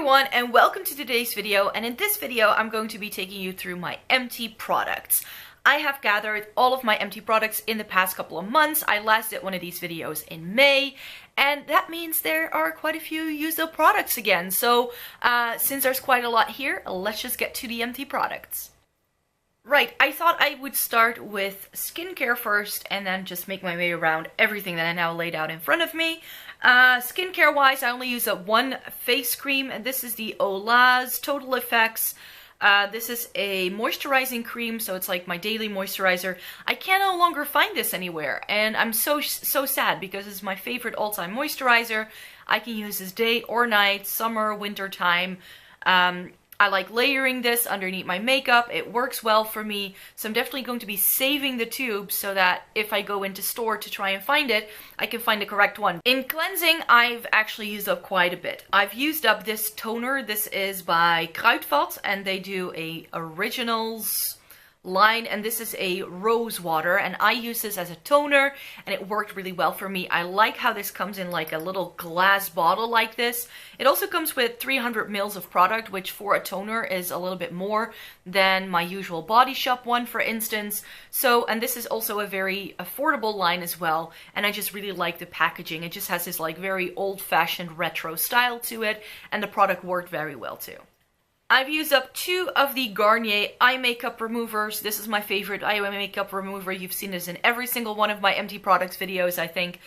everyone, and welcome to today's video. And in this video I'm going to be taking you through my empty products. I have gathered all of my empty products in the past couple of months. I last did one of these videos in May, and that means there are quite a few used up products again. So since there's quite a lot here, let's just get to the empty products. Right, I thought I would start with skincare first and then just make my way around everything that I now laid out in front of me. Skincare wise, I only use one face cream, and this is the Olaz Total Effects. This is a moisturizing cream, so it's like my daily moisturizer. I can no longer find this anywhere, and I'm so sad because it's my favorite all-time moisturizer. I can use this day or night, summer, winter time. I like layering this underneath my makeup. It works well for me, so I'm definitely going to be saving the tube so that if I go into store to try and find it, I can find the correct one. In cleansing, I've actually used up quite a bit. I've used up this toner. This is by Kruidvat, and they do a Originals line, and this is a rose water, and I use this as a toner, and it worked really well for me. I like how this comes in like a little glass bottle like this. It also comes with 300 mils of product, which for a toner is a little bit more than my usual Body Shop one, for instance. So, and this is also a very affordable line as well, and I just really like the packaging. It just has this like very old-fashioned retro style to it, and the product worked very well too. I've used up two of the Garnier eye makeup removers. This is my favorite eye makeup remover. You've seen this in every single one of my empty products videos, I think.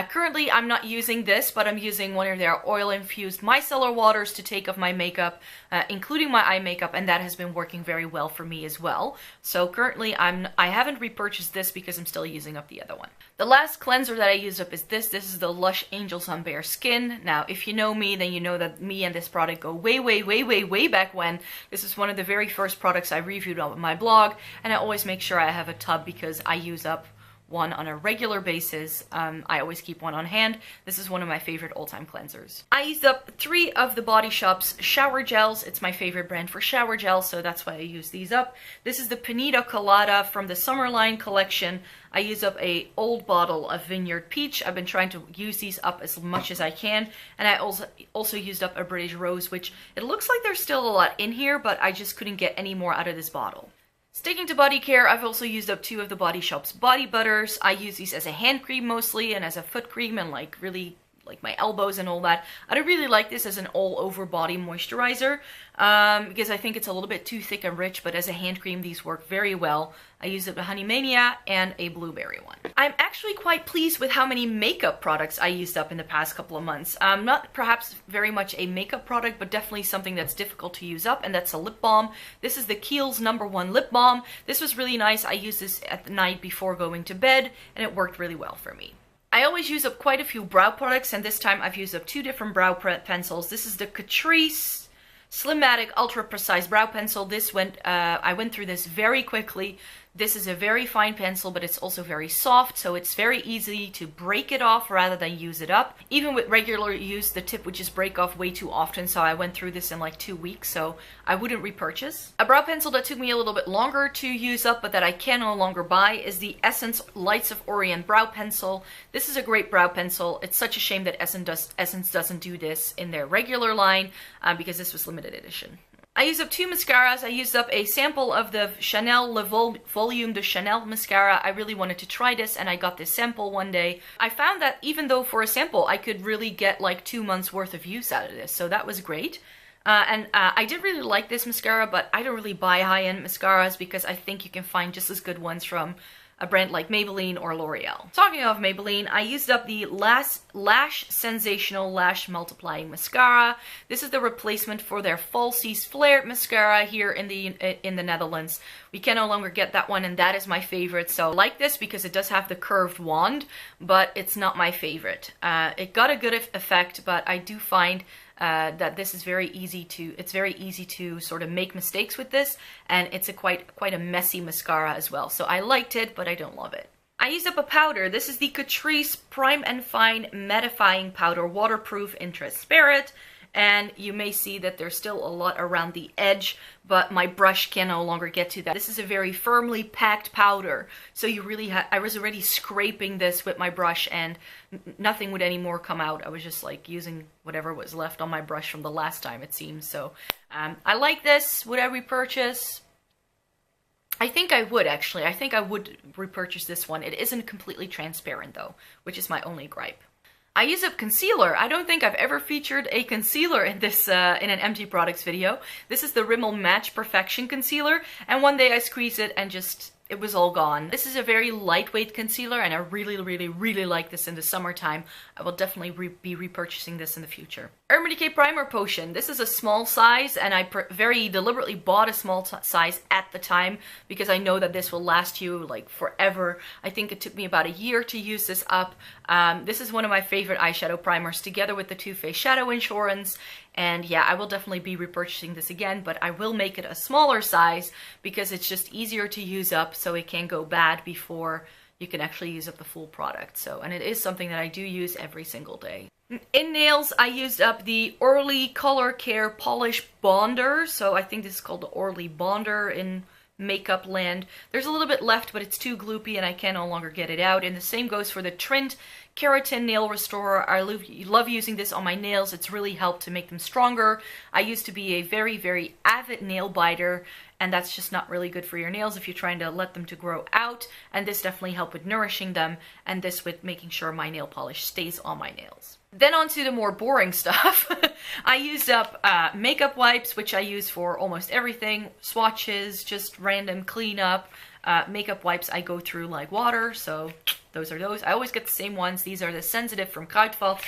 Currently, I'm not using this, but I'm using one of their oil-infused micellar waters to take off my makeup, including my eye makeup, and that has been working very well for me as well. So currently, I haven't repurchased this because I'm still using up the other one. The last cleanser that I used up is this. This is the Lush Angels on Bare Skin. Now, if you know me, then you know that me and this product go way back when. This is one of the very first products I reviewed on my blog, and I always make sure I have a tub because I use up one on a regular basis. I always keep one on hand. This is one of my favorite all-time cleansers. I used up 3 of the Body Shop's shower gels. It's my favorite brand for shower gels, so that's why I use these up. This is the Pina Colada from the Summer Line collection. I used up a old bottle of Vineyard Peach. I've been trying to use these up as much as I can, and I also used up a British Rose, which it looks like there's still a lot in here, but I just couldn't get any more out of this bottle. Sticking to body care, I've also used up 2 of the Body Shop's body butters. I use these as a hand cream mostly, and as a foot cream, and like really like my elbows and all that. I don't really like this as an all-over body moisturizer because I think it's a little bit too thick and rich, but as a hand cream, these work very well. I used up a Honey Mania and a blueberry one. I'm actually quite pleased with how many makeup products I used up in the past couple of months. Not perhaps very much a makeup product, but definitely something that's difficult to use up, and that's a lip balm. This is the Kiehl's #1 lip balm. This was really nice. I used this at the night before going to bed, and it worked really well for me. I always use up quite a few brow products, and this time I've used up 2 different brow pencils. This is the Catrice Slimatic Ultra Precise Brow Pencil. I went through this very quickly. This is a very fine pencil, but it's also very soft, so it's very easy to break it off rather than use it up. Even with regular use, the tip would just break off way too often, so I went through this in like 2 weeks, so I wouldn't repurchase. A brow pencil that took me a little bit longer to use up, but that I can no longer buy, is the Essence Lights of Orient Brow Pencil. This is a great brow pencil. It's such a shame that Essence doesn't do this in their regular line, because this was limited edition. I used up 2 mascaras. I used up a sample of the Chanel Le Volume de Chanel mascara. I really wanted to try this, and I got this sample one day. I found that even though for a sample, I could really get like 2 months worth of use out of this, so that was great. I did really like this mascara, but I don't really buy high-end mascaras because I think you can find just as good ones from a brand like Maybelline or L'Oreal. Talking of Maybelline, I used up the Lash Sensational Lash Multiplying Mascara. This is the replacement for their Falsies Flare Mascara here in the Netherlands. We can no longer get that one, and that is my favorite. So I like this because it does have the curved wand, but it's not my favorite. It got a good effect, but I do find that this is very easy to sort of make mistakes with this, and it's quite a messy mascara as well. So I liked it, but I don't love it. I used up a powder. This is the Catrice Prime and Fine Mattifying Powder, waterproof and transparent. and you may see that there's still a lot around the edge, but my brush can no longer get to that. This is a very firmly packed powder, so you really I was already scraping this with my brush and nothing would anymore come out. I was just like using whatever was left on my brush from the last time, it seems. So I like this. Would I repurchase? I think I would, actually. I think I would repurchase this one. It isn't completely transparent though, which is my only gripe. I use up concealer. I don't think I've ever featured a concealer in this in an empty products video. This is the Rimmel Match Perfection Concealer, and one day I squeezed it and just, it was all gone. This is a very lightweight concealer, and I really like this in the summertime. I will definitely be repurchasing this in the future. Urban Decay Primer Potion. This is a small size, and I very deliberately bought a small size at the time because I know that this will last you like forever. I think it took me about a year to use this up. This is one of my favorite eyeshadow primers, together with the Too Faced Shadow Insurance. And yeah, I will definitely be repurchasing this again, but I will make it a smaller size because it's just easier to use up, so it can go bad before you can actually use up the full product. So, and it is something that I do use every single day. In nails, I used up the Orly Color Care Polish Bonder. So I think this is called the Orly Bonder in makeup land. There's a little bit left, but it's too gloopy and I can no longer get it out. And the same goes for the Trint Keratin Nail Restorer. I love using this on my nails. It's really helped to make them stronger. I used to be a very avid nail biter, and that's just not really good for your nails if you're trying to let them to grow out. And this definitely helped with nourishing them, and this with making sure my nail polish stays on my nails. Then on to the more boring stuff. I used up makeup wipes, which I use for almost everything. Swatches, just random cleanup. Makeup wipes I go through like water, so those are those. I always get the same ones. These are the Sensitive from Kruidvat.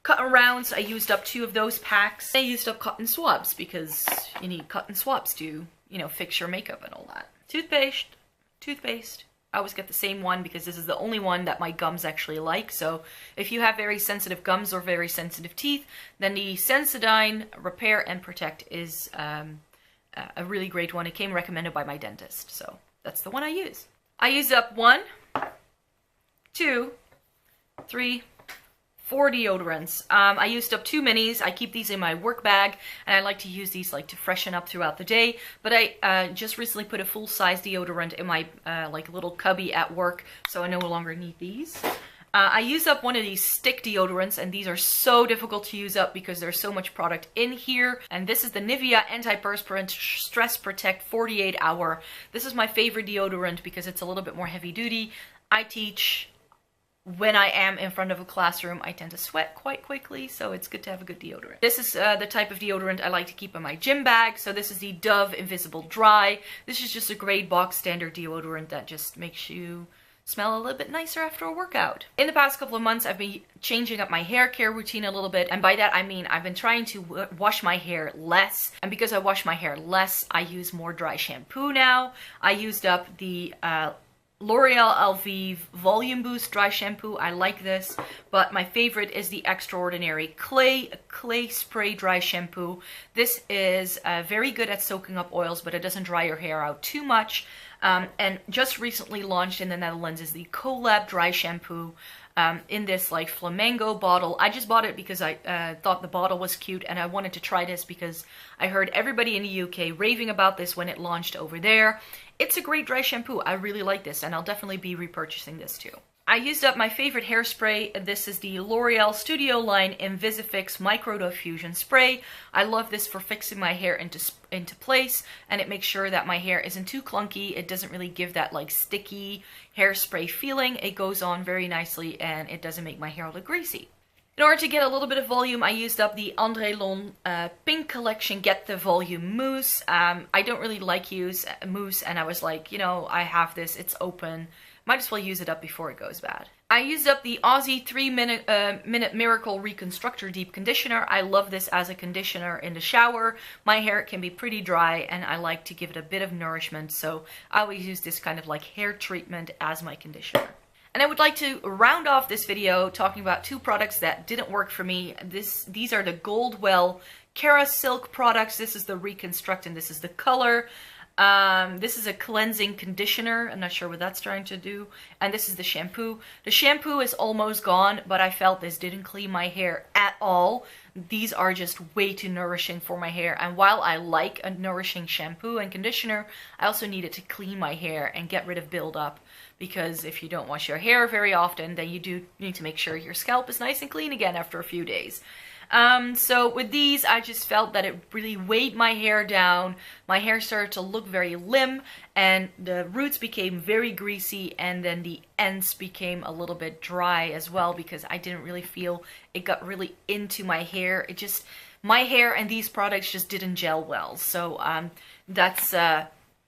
Cotton rounds, I used up 2 of those packs. I used up cotton swabs because you need cotton swabs to, you know, fix your makeup and all that. Toothpaste. I always get the same one because this is the only one that my gums actually like. So if you have very sensitive gums or very sensitive teeth, then the Sensodyne Repair and Protect is a really great one. It came recommended by my dentist, so that's the one I use. I used up 1, 2, 3, 4 deodorants. I used up 2 minis. I keep these in my work bag, and I like to use these like to freshen up throughout the day. But I just recently put a full-size deodorant in my like little cubby at work, so I no longer need these. I used up one of these stick deodorants, and these are so difficult to use up because there's so much product in here. And this is the Nivea Antiperspirant Stress Protect 48 Hour. This is my favorite deodorant because it's a little bit more heavy duty. I teach. When I am in front of a classroom, I tend to sweat quite quickly, so it's good to have a good deodorant. This is the type of deodorant I like to keep in my gym bag. So this is the Dove Invisible Dry. This is just a great box standard deodorant that just makes you smell a little bit nicer after a workout. In the past couple of months, I've been changing up my hair care routine a little bit. And by that, I mean I've been trying to wash my hair less. And because I wash my hair less, I use more dry shampoo now. I used up the L'Oreal Elvive Volume Boost Dry Shampoo. I like this, but my favorite is the Extraordinary Clay Spray Dry Shampoo. This is very good at soaking up oils, but it doesn't dry your hair out too much. And just recently launched in the Netherlands is the Collab Dry Shampoo in this like flamingo bottle. I just bought it because I thought the bottle was cute, and I wanted to try this because I heard everybody in the UK raving about this when it launched over there. It's a great dry shampoo. I really like this, and I'll definitely be repurchasing this too. I used up my favorite hairspray. This is the L'Oreal Studio Line Invisifix Micro Diffusion Spray. I love this for fixing my hair into place, and it makes sure that my hair isn't too clunky. It doesn't really give that like sticky hairspray feeling. It goes on very nicely, and it doesn't make my hair look greasy. In order to get a little bit of volume, I used up the André Lon Pink Collection Get the Volume Mousse. I don't really like use mousse, and I was like, you know, I have this, it's open. Might as well use it up before it goes bad. I used up the Aussie 3-Minute Miracle Reconstructor Deep Conditioner. I love this as a conditioner in the shower. My hair can be pretty dry, and I like to give it a bit of nourishment, so I always use this kind of like hair treatment as my conditioner. And I would like to round off this video talking about 2 products that didn't work for me. These are the Goldwell Cara Silk products. This is the Reconstruct, and this is the Color. This is a cleansing conditioner. I'm not sure what that's trying to do. And this is the shampoo. The shampoo is almost gone, but I felt this didn't clean my hair at all. these are just way too nourishing for my hair. And while I like a nourishing shampoo and conditioner, I also need it to clean my hair and get rid of buildup. Because if you don't wash your hair very often, then you do need to make sure your scalp is nice and clean again after a few days. So with these, I just felt that it really weighed my hair down. My hair started to look very limp, and the roots became very greasy, and then the ends became a little bit dry as well, because I didn't really feel it got really into my hair. It just, my hair and these products just didn't gel well. So that's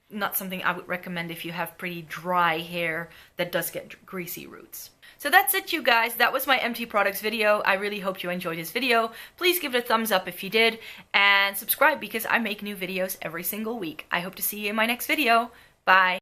not something I would recommend if you have pretty dry hair that does get greasy roots. So that's it, you guys. That was my MT products video. I really hope you enjoyed this video. Please give it a thumbs up if you did, and subscribe because I make new videos every single week. I hope to see you in my next video. Bye.